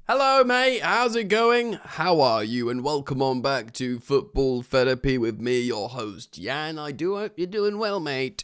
Hello, mate. How's it going? How are you? And welcome on back to Football Therapy with me, your host, Jan. I do hope you're doing well, mate.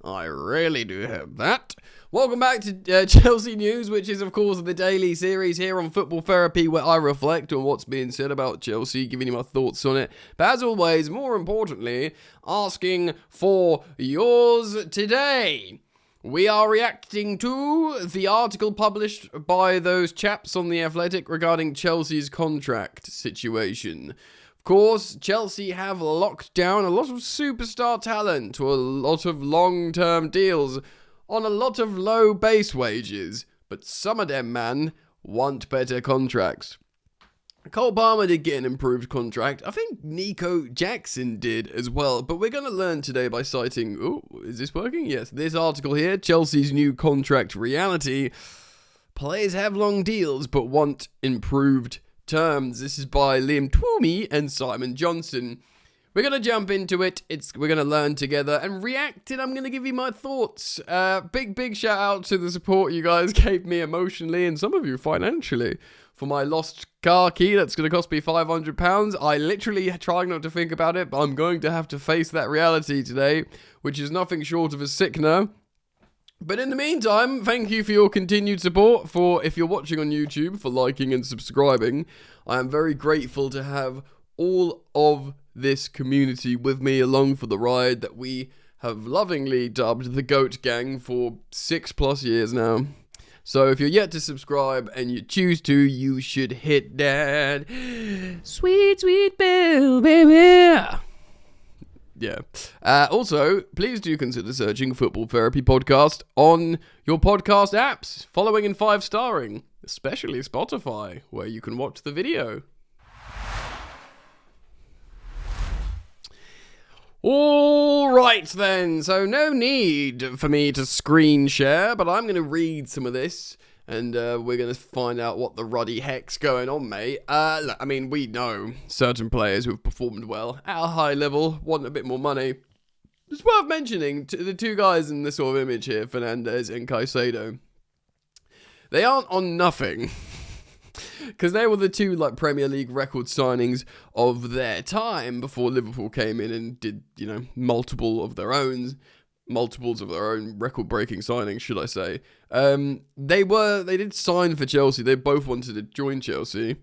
I really do hope that. Welcome back to Chelsea News, which is, of course, the daily series here on Football Therapy, where I reflect on what's being said about Chelsea, giving you my thoughts on it. But as always, more importantly, asking for yours today. We are reacting to the article published by those chaps on The Athletic regarding Chelsea's contract situation. Of course, Chelsea have locked down a lot of superstar talent to a lot of long-term deals on a lot of low base wages, but some of them, man, want better contracts. Cole Palmer did get an improved contract. I think Nico Jackson did as well. But we're going to learn today by citing... Oh, is this working? Yes. This article here, Chelsea's new contract reality. Players have long deals but want improved terms. This is by Liam Twomey and Simon Johnson. We're going to jump into it. We're going to learn together and react, and I'm going to give you my thoughts. Big shout out to the support you guys gave me emotionally and some of you financially for my lost car key that's going to cost me £500. I literally try not to think about it, but I'm going to have to face that reality today, which is nothing short of a sickener. But in the meantime, thank you for your continued support, if you're watching on YouTube, for liking and subscribing. I am very grateful to have all of this community with me along for the ride that we have lovingly dubbed the GOAT Gang for 6+ years now. So if you're yet to subscribe and you choose to, you should hit that sweet bell, baby. Yeah. Also, please do consider searching Football Therapy Podcast on your podcast apps, following and 5-starring, especially Spotify, where you can watch the video. Alright then, so no need for me to screen share, but I'm going to read some of this, and we're going to find out what the ruddy heck's going on, mate. Look, I mean, we know certain players who have performed well at a high level, want a bit more money. It's worth mentioning, the two guys in this sort of image here, Fernandez and Caicedo, they aren't on nothing. Because they were the two Premier League record signings of their time before Liverpool came in and did, multiples of their own record-breaking signings, should I say. They did sign for Chelsea. They both wanted to join Chelsea.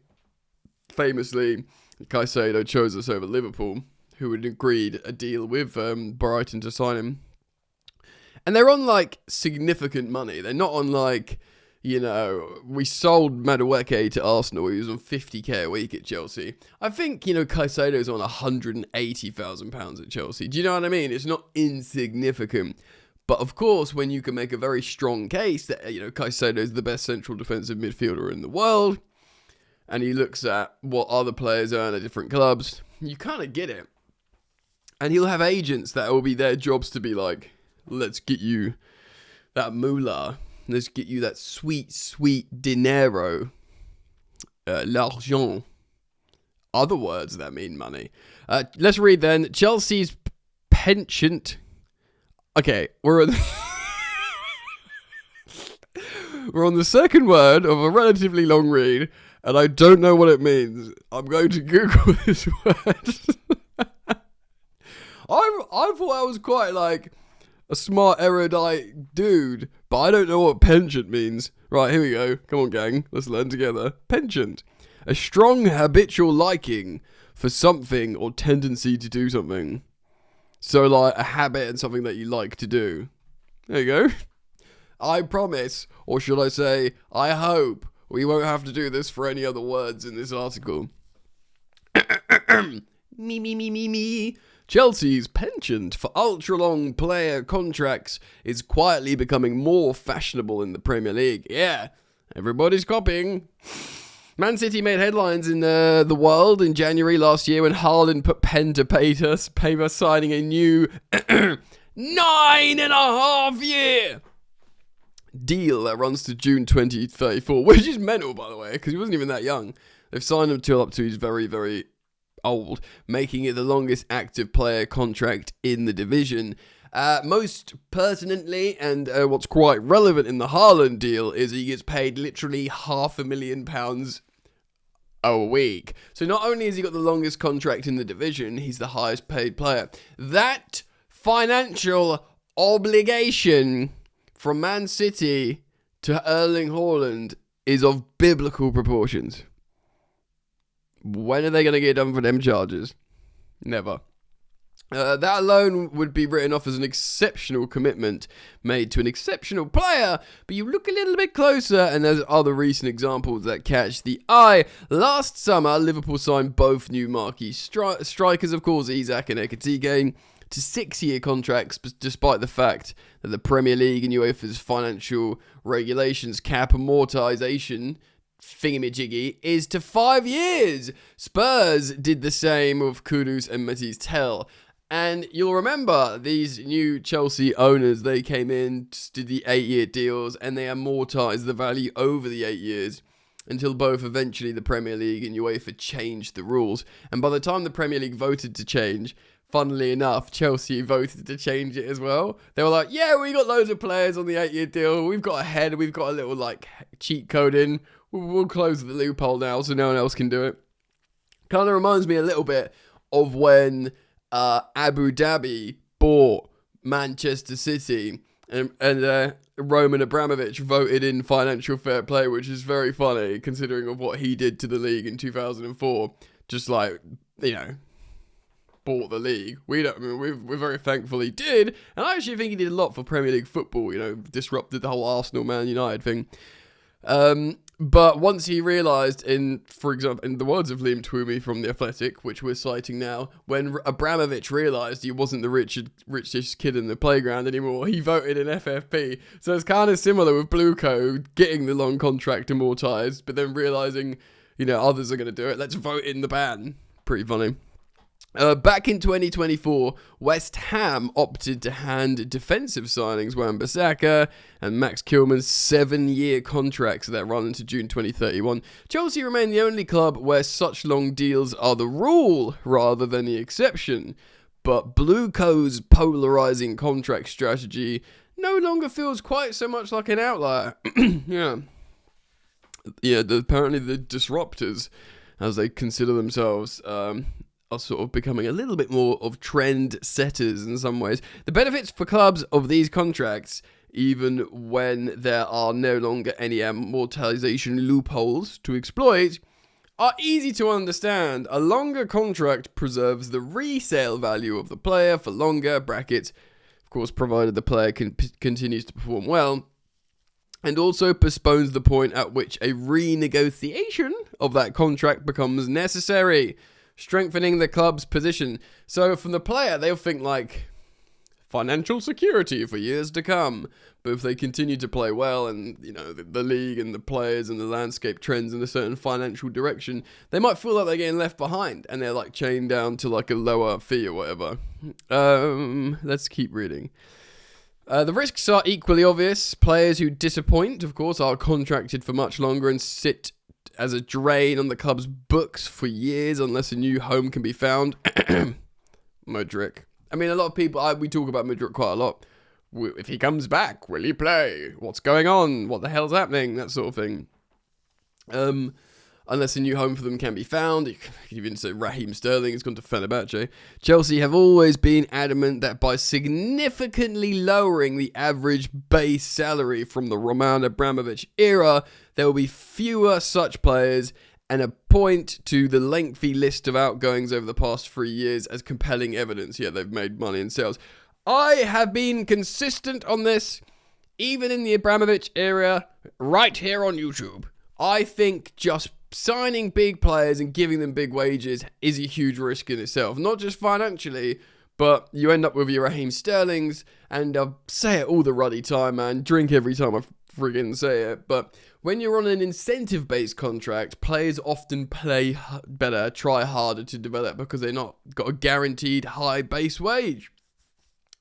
Famously, Caicedo chose us over Liverpool, who had agreed a deal with Brighton to sign him. And they're on, significant money. They're not on, we sold Madueke to Arsenal. He was on 50k a week at Chelsea. I think, Caicedo's on £180,000 at Chelsea. Do you know what I mean? It's not insignificant. But of course, when you can make a very strong case that, Caicedo's the best central defensive midfielder in the world, and he looks at what other players earn at different clubs, you kind of get it. And he'll have agents that will be their jobs to be like, let's get you that moolah. Let's get you that sweet dinero. L'argent. Other words that mean money. Let's read then. Chelsea's penchant. Okay, we're on the second word of a relatively long read, and I don't know what it means. I'm going to Google this word. I thought I was quite a smart, erudite dude, but I don't know what penchant means. Right, here we go. Come on, gang. Let's learn together. Penchant. A strong habitual liking for something or tendency to do something. So, a habit and something that you like to do. There you go. I promise, or should I say, I hope, we won't have to do this for any other words in this article. Me. Chelsea's penchant for ultra-long player contracts is quietly becoming more fashionable in the Premier League. Yeah, everybody's copying. Man City made headlines in the world in January last year when Haaland put pen to paper signing a new 9.5-year deal that runs to June 2034, which is mental, by the way, because he wasn't even that young. They've signed him up to he's very, very old, making it the longest active player contract in the division. Most pertinently, and what's quite relevant in the Haaland deal, is he gets paid literally £500,000 a week. So not only has he got the longest contract in the division, he's the highest paid player. That financial obligation from Man City to Erling Haaland is of biblical proportions. When are they going to get done for them charges? Never. That alone would be written off as an exceptional commitment made to an exceptional player, but you look a little bit closer and there's other recent examples that catch the eye. Last summer, Liverpool signed both new marquee strikers, of course, Isak and Ekitike, to 6-year contracts, despite the fact that the Premier League and UEFA's financial regulations cap amortization thingamajiggy is to 5 years. Spurs did the same with Kudus and Matisse Tel. And you'll remember these new Chelsea owners, they came in, did the 8-year deals, and they amortized the value over the 8 years until both eventually the Premier League and UEFA changed the rules. And by the time the Premier League voted to change, funnily enough, Chelsea voted to change it as well. They were like, yeah, we got loads of players on the 8-year deal. We've got a head. We've got a little cheat code in. We'll close the loophole now so no one else can do it. Kind of reminds me a little bit of when Abu Dhabi bought Manchester City and Roman Abramovich voted in financial fair play, which is very funny considering of what he did to the league in 2004. Just bought the league. We're very thankful he did, and I actually think he did a lot for Premier League football. Disrupted the whole Arsenal Man United thing. But once he realised, for example, in the words of Liam Twomey from The Athletic, which we're citing now, when Abramovich realised he wasn't the richest kid in the playground anymore, he voted in FFP. So it's kind of similar with Blueco getting the long contract amortised, but then realising, others are going to do it. Let's vote in the ban. Pretty funny. Back in 2024, West Ham opted to hand defensive signings Wan-Bissaka and Max Kilman's 7-year contracts that run into June 2031. Chelsea remain the only club where such long deals are the rule rather than the exception. But Blueco's polarising contract strategy no longer feels quite so much like an outlier. Yeah, apparently the disruptors, as they consider themselves, are sort of becoming a little bit more of trend setters in some ways. The benefits for clubs of these contracts, even when there are no longer any amortization loopholes to exploit, are easy to understand. A longer contract preserves the resale value of the player for longer, brackets, of course, provided the player continues to perform well, and also postpones the point at which a renegotiation of that contract becomes necessary, strengthening the club's position. So from the player, they'll think financial security for years to come. But if they continue to play well and, the league and the players and the landscape trends in a certain financial direction, they might feel like they're getting left behind and they're chained down to a lower fee or whatever. Let's keep reading. The risks are equally obvious. Players who disappoint, of course, are contracted for much longer and sit as a drain on the club's books for years unless a new home can be found. Mudryk. A lot of people, we talk about Mudryk quite a lot. If he comes back, will he play? What's going on? What the hell's happening? That sort of thing. Unless a new home for them can be found. You could even say Raheem Sterling has gone to Fenerbahce. Chelsea have always been adamant that by significantly lowering the average base salary from the Roman Abramovich era, there will be fewer such players, and point to the lengthy list of outgoings over the past 3 years as compelling evidence. Yeah, they've made money in sales. I have been consistent on this, even in the Abramovich era, right here on YouTube. I think just signing big players and giving them big wages is a huge risk in itself. Not just financially, but you end up with your Raheem Sterlings, and I say it all the ruddy time, man. Drink every time I friggin' say it. But when you're on an incentive-based contract, players often play better, try harder to develop because they're not got a guaranteed high base wage.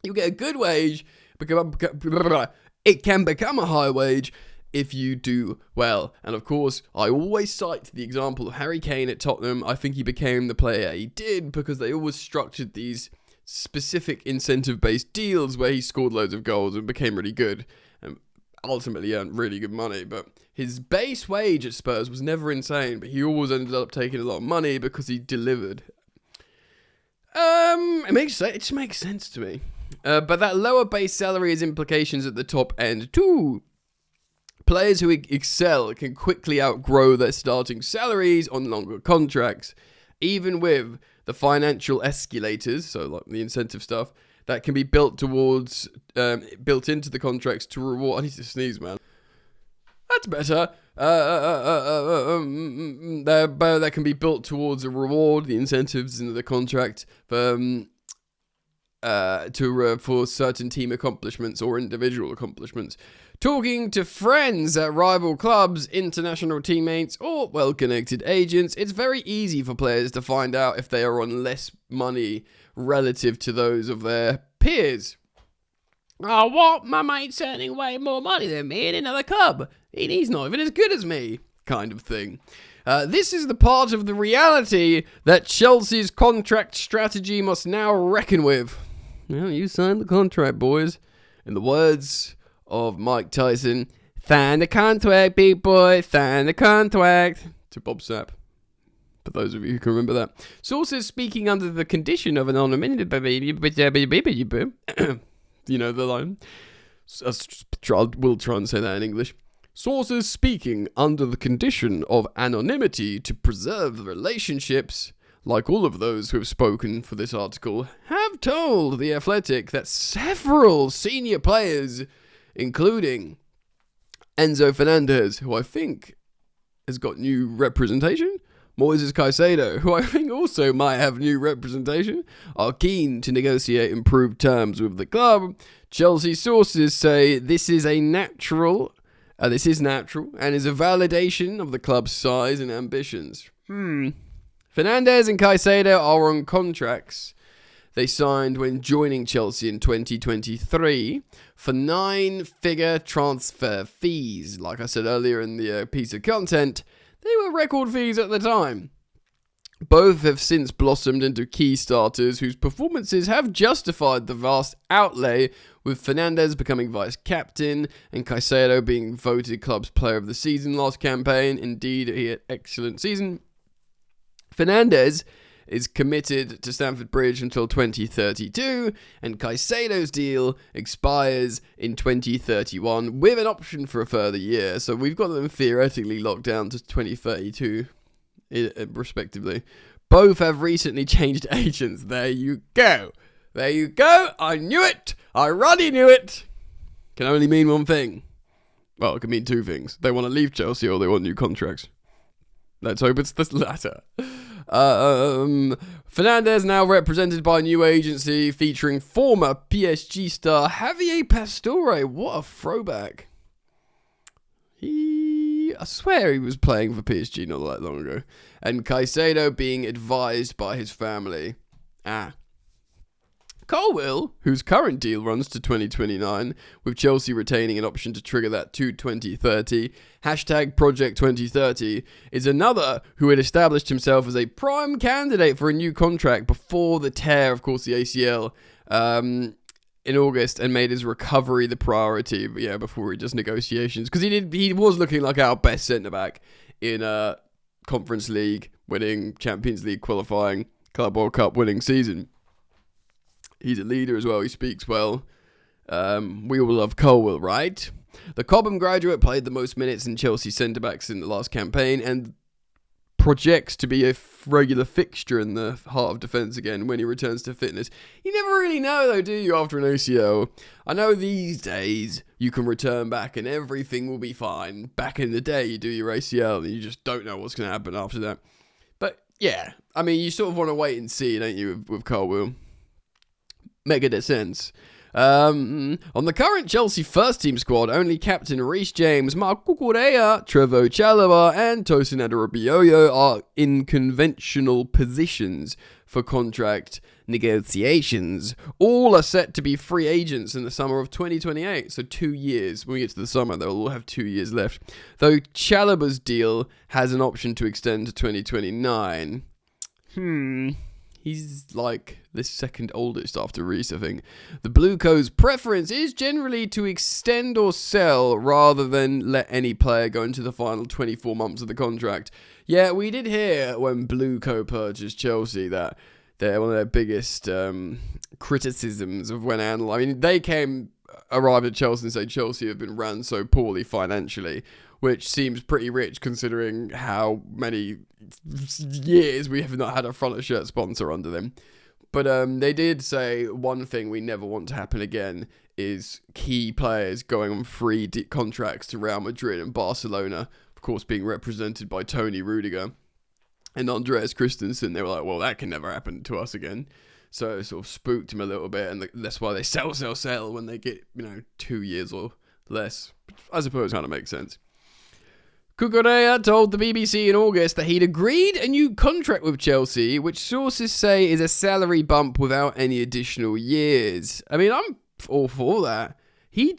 You get a good wage, it can become a high wage if you do well. And of course, I always cite the example of Harry Kane at Tottenham. I think he became the player he did because they always structured these specific incentive-based deals where he scored loads of goals and became really good and ultimately earned really good money. But his base wage at Spurs was never insane, but he always ended up taking a lot of money because he delivered. It just makes sense to me. But that lower base salary has implications at the top end too. Players who excel can quickly outgrow their starting salaries on longer contracts, even with the financial escalators, so like the incentive stuff, that can be built into the contracts to reward. I need to sneeze, man. That's better. That can be built towards a reward, the incentives in the contract for certain team accomplishments or individual accomplishments. Talking to friends at rival clubs, international teammates, or well-connected agents, it's very easy for players to find out if they are on less money relative to those of their peers. Oh, what? My mate's earning way more money than me in another club. He's not even as good as me, kind of thing. This is the part of the reality that Chelsea's contract strategy must now reckon with. Well, you signed the contract, boys. In the words of Mike Tyson, sign the contract, big boy, sign the contract. To Bob Sapp. For those of you who can remember that. Sources speaking under the condition of anonymity. You know the line. We'll try and say that in English. Sources speaking under the condition of anonymity to preserve the relationships, like all of those who have spoken for this article, have told The Athletic that several senior players, including Enzo Fernandez, who I think has got new representation, Moises Caicedo, who I think also might have new representation, are keen to negotiate improved terms with the club. Chelsea sources say this is natural and is a validation of the club's size and ambitions. Fernandez and Caicedo are on contracts they signed when joining Chelsea in 2023 for 9-figure transfer fees. Like I said earlier in the piece of content, they were record fees at the time. Both have since blossomed into key starters whose performances have justified the vast outlay, with Fernandez becoming vice-captain and Caicedo being voted club's player of the season last campaign. Indeed, he had an excellent season. Fernandez is committed to Stamford Bridge until 2032, and Caicedo's deal expires in 2031 with an option for a further year. So we've got them theoretically locked down to 2032, respectively. Both have recently changed agents. There you go. I knew it. I already knew it. Can only mean one thing. Well, it can mean two things. They want to leave Chelsea or they want new contracts. Let's hope it's the latter. Fernandez now represented by a new agency featuring former PSG star Javier Pastore. What a throwback. I swear he was playing for PSG not that long ago. And Caicedo being advised by his family. Colwill, whose current deal runs to 2029, with Chelsea retaining an option to trigger that to 2030, #Project 2030, is another who had established himself as a prime candidate for a new contract before the tear, of course, the ACL, in August, and made his recovery the priority, before he does negotiations, because he was looking like our best centre-back in a Conference League winning, Champions League qualifying, Club World Cup winning season. He's a leader as well. He speaks well. We all love Colwill, right? The Cobham graduate played the most minutes in Chelsea centre-backs in the last campaign and projects to be a regular fixture in the heart of defence again when he returns to fitness. You never really know, though, do you, after an ACL? I know these days you can return back and everything will be fine. Back in the day, you do your ACL and you just don't know what's going to happen after that. But, yeah, I mean, you sort of want to wait and see, don't you, with Colwill? Make it sense. On the current Chelsea first team squad, only captain Reece James, Marc Cucurella, Trevoh Chalobah, and Tosin Adarabioyo are in conventional positions for contract negotiations. All are set to be free agents in the summer of 2028, so 2 years. When we get to the summer, they'll all have 2 years left. Though Chalobah's deal has an option to extend to 2029. He's like the second oldest after Reece, I think. The Bluecoats' preference is generally to extend or sell rather than let any player go into the final 24 months of the contract. Yeah, we did hear when Blueco purchased Chelsea that they're one of their biggest criticisms of when analysing. I mean, arrived at Chelsea and said Chelsea have been run so poorly financially, which seems pretty rich considering how many years we have not had a front of shirt sponsor under them. But they did say one thing we never want to happen again is key players going on free contracts to Real Madrid and Barcelona, of course being represented by Tony Rudiger and Andreas Christensen. They were like, well, that can never happen to us again. So it sort of spooked him a little bit, and that's why they sell when they get, 2 years or less. I suppose kind of makes sense. Cucurella told the BBC in August that he'd agreed a new contract with Chelsea, which sources say is a salary bump without any additional years. I mean, I'm all for that. He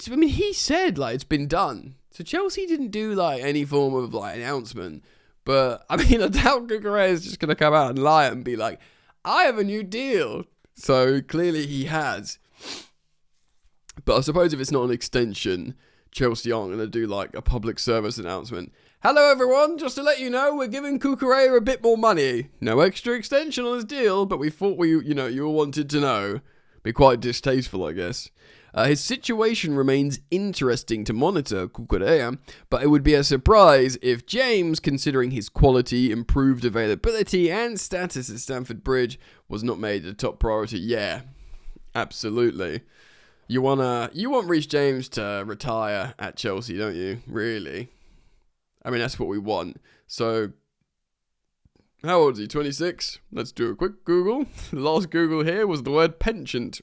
said, it's been done. So Chelsea didn't do, any form of, announcement. But, I doubt Cucurella is just going to come out and lie and be like, I have a new deal. So, clearly he has. But I suppose if it's not an extension, Chelsea aren't going to do, a public service announcement. Hello, everyone. Just to let you know, we're giving Cucurella a bit more money. No extra extension on his deal, but we thought you all wanted to know. Be quite distasteful, I guess. His situation remains interesting to monitor, Cucurella, but it would be a surprise if James, considering his quality, improved availability, and status at Stamford Bridge, was not made a top priority. Yeah, absolutely. You want Reece James to retire at Chelsea, don't you? Really? That's what we want. So, how old is he? 26? Let's do a quick Google. The last Google here was the word penchant.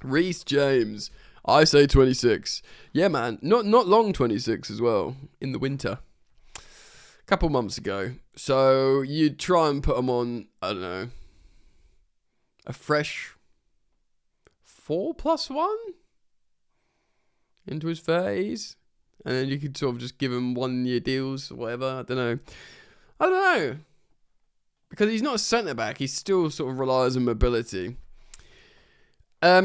Reece James. I say 26. Yeah, man. Not long 26 as well. In the winter. A couple months ago. So, you'd try and put him on, I don't know, a fresh 4+1 into his 30s. And then you could sort of just give him 1 year deals or whatever. I don't know. Because he's not a centre-back. He still sort of relies on mobility.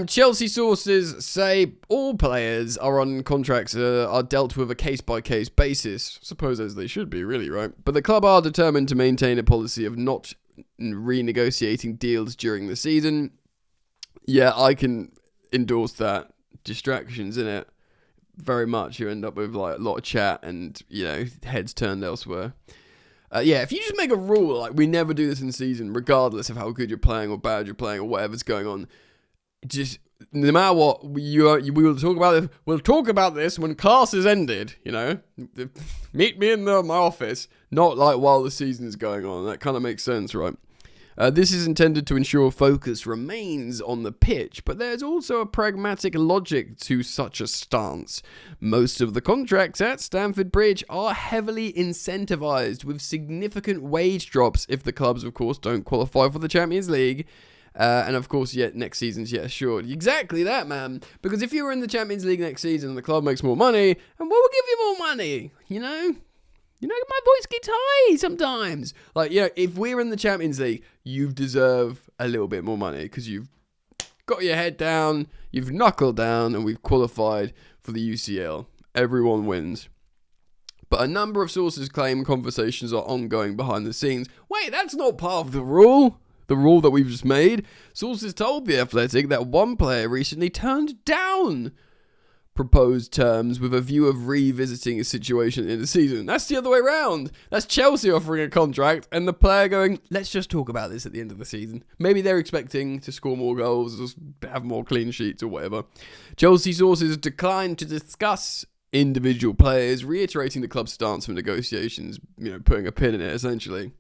Chelsea sources say all players are on contracts are dealt with a case-by-case basis. Suppose as they should be, really, right? But the club are determined to maintain a policy of not renegotiating deals during the season. Yeah, I can endorse that. Distractions, innit? Very much. You end up with a lot of chat and, heads turned elsewhere. If you just make a rule, we never do this in season, regardless of how good you're playing or bad you're playing or whatever's going on. Just, no matter what, we will talk about this. We'll talk about this when class is ended, Meet me in my office, not while the season's going on. That kind of makes sense, right? This is intended to ensure focus remains on the pitch, but there's also a pragmatic logic to such a stance. Most of the contracts at Stamford Bridge are heavily incentivized with significant wage drops if the clubs, of course, don't qualify for the Champions League. And of course, next season's assured. Exactly that, man. Because if you were in the Champions League next season and the club makes more money, and what will give you more money? My voice gets high sometimes. If we're in the Champions League, you deserve a little bit more money because you've got your head down, you've knuckled down, and we've qualified for the UCL. Everyone wins. But a number of sources claim conversations are ongoing behind the scenes. Wait, that's not part of the rule. The rule that we've just made. Sources told The Athletic that one player recently turned down proposed terms with a view of revisiting a situation in the season. That's the other way around. That's Chelsea offering a contract and the player going, let's just talk about this at the end of the season. Maybe they're expecting to score more goals or have more clean sheets or whatever. Chelsea sources declined to discuss individual players, reiterating the club's stance for negotiations, putting a pin in it essentially.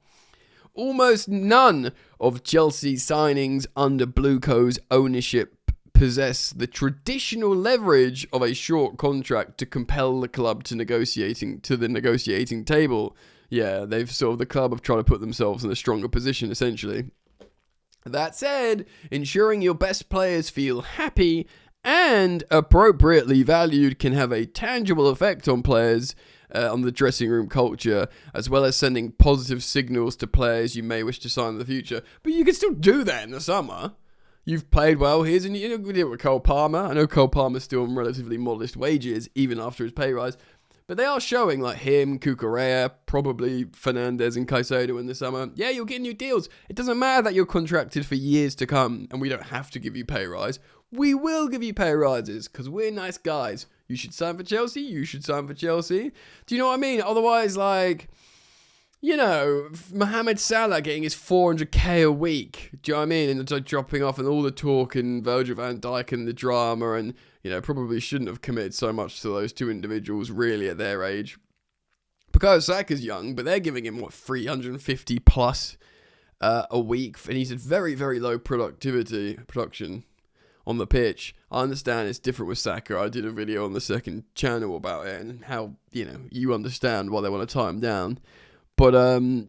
Almost none of Chelsea's signings under Blueco's ownership possess the traditional leverage of a short contract to compel the club to the negotiating table. Yeah, the club have tried to put themselves in a stronger position, essentially. That said, ensuring your best players feel happy and appropriately valued can have a tangible effect on players on the dressing room culture, as well as sending positive signals to players you may wish to sign in the future. But you can still do that in the summer. You've played well. We did it with Cole Palmer. I know Cole Palmer's still on relatively modest wages, even after his pay rise. But they are showing, like him, Cucurella, probably Fernandez and Caicedo in the summer. Yeah, you'll get new deals. It doesn't matter that you're contracted for years to come and we don't have to give you pay rise. We will give you pay rises because we're nice guys. You should sign for Chelsea. You should sign for Chelsea. Do you know what I mean? Otherwise, like, you know, Mohamed Salah getting his 400k a week. Do you know what I mean? And it's like dropping off and all the talk and Virgil van Dijk and the drama and, you know, probably shouldn't have committed so much to those two individuals really at their age. Because Saka's young, but they're giving him, 350 plus a week. And he's at very, very low production on the pitch. I understand it's different with Saka. I did a video on the second channel about it and how, you know, you understand why they want to tie him down. But,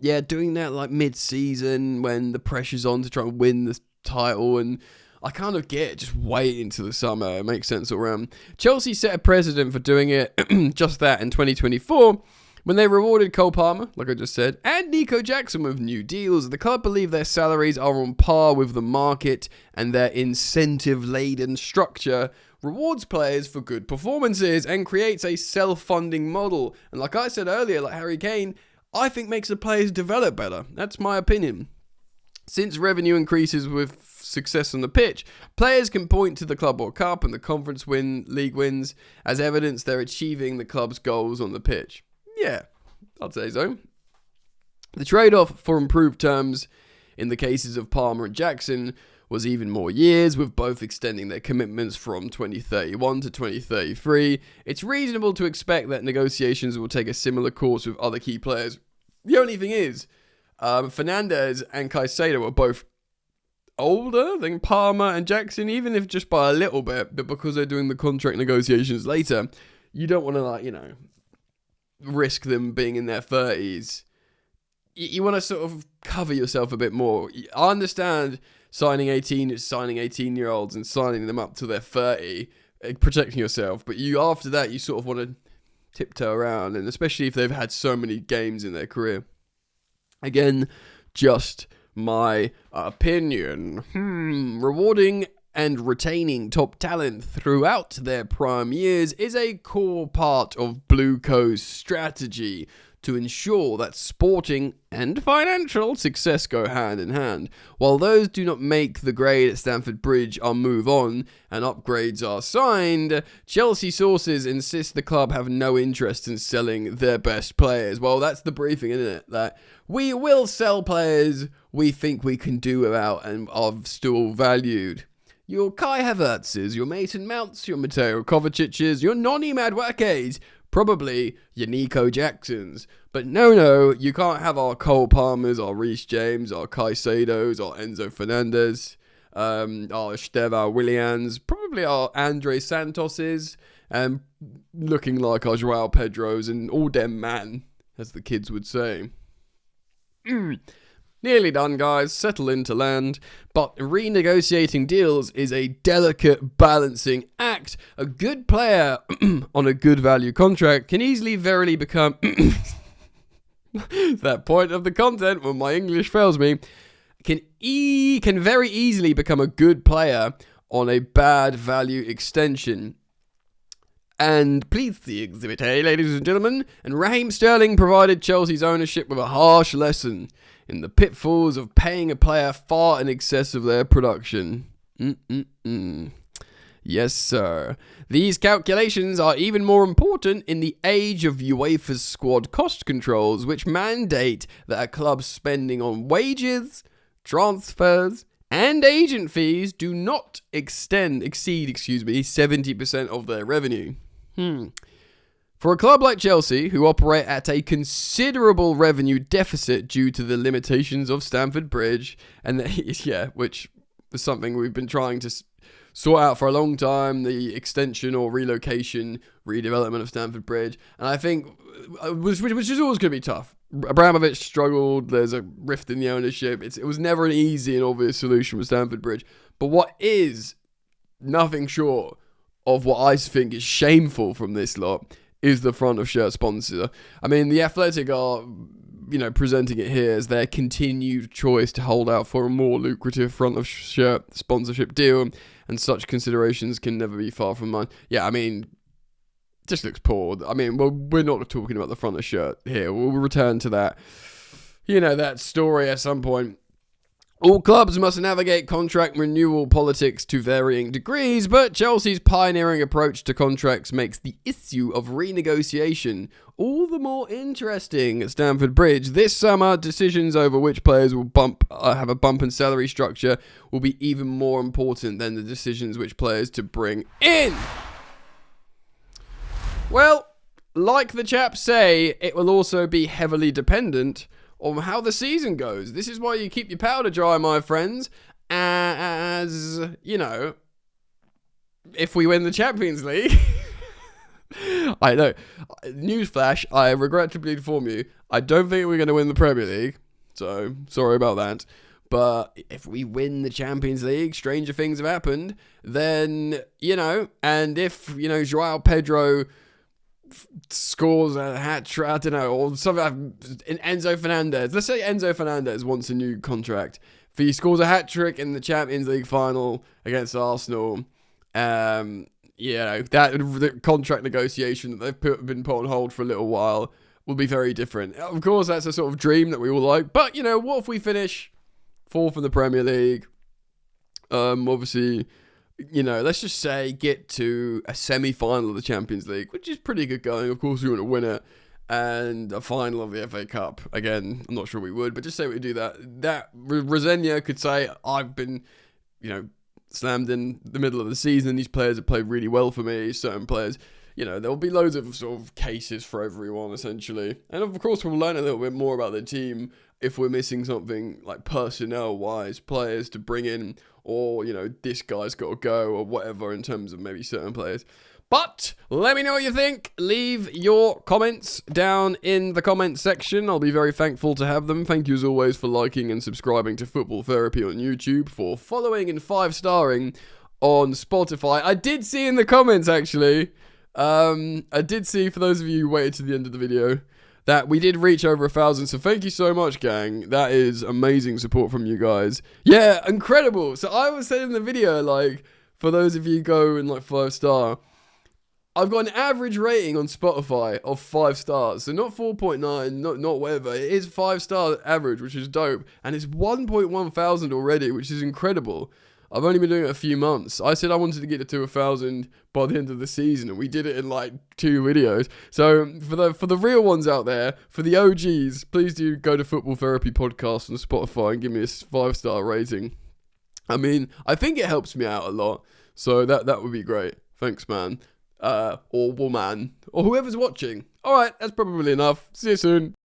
yeah, doing that, like, mid-season when the pressure's on to try and win the title, and I kind of get it, just wait until the summer. It makes sense all around. Chelsea set a precedent for doing it, just that, in 2024, when they rewarded Cole Palmer, like I just said, and Nico Jackson with new deals. The club believe their salaries are on par with the market, and their incentive-laden structure rewards players for good performances and creates a self-funding model. And like I said earlier, like Harry Kane, I think makes the players develop better. That's my opinion. Since revenue increases with success on the pitch, players can point to the Club World Cup and the Conference League wins as evidence they're achieving the club's goals on the pitch. Yeah, I'd say so. The trade-off for improved terms in the cases of Palmer and Jackson was even more years, with both extending their commitments from 2031 to 2033. It's reasonable to expect that negotiations will take a similar course with other key players. The only thing is, Fernandez and Caicedo are both older than Palmer and Jackson, even if just by a little bit, but because they're doing the contract negotiations later, you don't want to, like, you know, risk them being in their 30s. You want to sort of cover yourself a bit more. I understand signing 18-year-olds and signing them up to their 30, protecting yourself. But after that, you sort of want to tiptoe around, and especially if they've had so many games in their career. Again, just my opinion. Rewarding and retaining top talent throughout their prime years is a core part of Blue Co's strategy to ensure that sporting and financial success go hand in hand. While those do not make the grade at Stamford Bridge are move on and upgrades are signed, Chelsea sources insist the club have no interest in selling their best players. Well, that's the briefing, isn't it? That we will sell players we think we can do without and are still valued. Your Kai Havertzes, your Mason Mounts, your Mateo Kovacic's, your Noni Madueke's, probably your Nico Jacksons. But no, you can't have our Cole Palmers, our Reece James, our Caicedos, our Enzo Fernandez, our Estevao Williams, probably our Andre Santoses, and looking like our Joao Pedros and all them man, as the kids would say. Nearly done, guys. Settle into land. But renegotiating deals is a delicate balancing act. A good player on a good value contract can easily verily become... that point of the content when my English fails me. Can very easily become a good player on a bad value extension. And please see Exhibit A, ladies and gentlemen. And Raheem Sterling provided Chelsea's ownership with a harsh lesson in the pitfalls of paying a player far in excess of their production. Yes, sir. These calculations are even more important in the age of UEFA's squad cost controls, which mandate that a club's spending on wages, transfers, and agent fees do not exceed 70% of their revenue. For a club like Chelsea, who operate at a considerable revenue deficit due to the limitations of Stamford Bridge, and which was something we've been trying to sort out for a long time, the extension or relocation, redevelopment of Stamford Bridge, and I think, which is always going to be tough. Abramovich struggled, there's a rift in the ownership, it was never an easy and obvious solution with Stamford Bridge, but what is nothing short of what I think is shameful from this lot is the front of shirt sponsor. I mean, the Athletic are, presenting it here as their continued choice to hold out for a more lucrative front of shirt sponsorship deal, and such considerations can never be far from mine. Yeah, I mean, just looks poor. I mean, well, we're not talking about the front of shirt here. We'll return to that, that story at some point. All clubs must navigate contract renewal politics to varying degrees, but Chelsea's pioneering approach to contracts makes the issue of renegotiation all the more interesting at Stamford Bridge. This summer, decisions over which players will have a bump in salary structure will be even more important than the decisions which players to bring in. Well, like the chaps say, it will also be heavily dependent on how the season goes. This is why you keep your powder dry, my friends, as, if we win the Champions League. I know. Newsflash, I regrettably inform you, I don't think we're going to win the Premier League, so sorry about that. But if we win the Champions League, stranger things have happened, then, and if, Joao Pedro scores a hat trick, I don't know, or something. Enzo Fernandez. Let's say Enzo Fernandez wants a new contract. If he scores a hat trick in the Champions League final against Arsenal, that the contract negotiation that they've been put on hold for a little while will be very different. Of course, that's a sort of dream that we all like. But what if we finish fourth in the Premier League? Obviously, let's just say get to a semi-final of the Champions League, which is pretty good going. Of course, we want to win it. And a final of the FA Cup. Again, I'm not sure we would, but just say we do that. That Rosneior could say, I've been, slammed in the middle of the season. These players have played really well for me. Certain players, there'll be loads of sort of cases for everyone, essentially. And of course, we'll learn a little bit more about the team if we're missing something like personnel-wise, players to bring in, or, this guy's got to go, or whatever, in terms of maybe certain players. But let me know what you think. Leave your comments down in the comments section. I'll be very thankful to have them. Thank you as always for liking and subscribing to Football Therapy on YouTube, for following and 5-starring on Spotify. I did see in the comments, actually, I did see, for those of you who waited to the end of the video, that we did reach over 1,000, so thank you so much, gang. That is amazing support from you guys. Yeah, incredible. So I was saying in the video, for those of you go in 5-star, I've got an average rating on Spotify of 5 stars, so not 4.9, not whatever. It is 5-star average, which is dope, and it's 1.1 thousand already, which is incredible. I've only been doing it a few months. I said I wanted to get it to 1,000 by the end of the season, and we did it in 2 videos. So for the real ones out there, for the OGs, please do go to Football Therapy Podcast on Spotify and give me a 5-star rating. I mean, I think it helps me out a lot, so that would be great. Thanks, man. Or woman, or whoever's watching. Alright, that's probably enough. See you soon.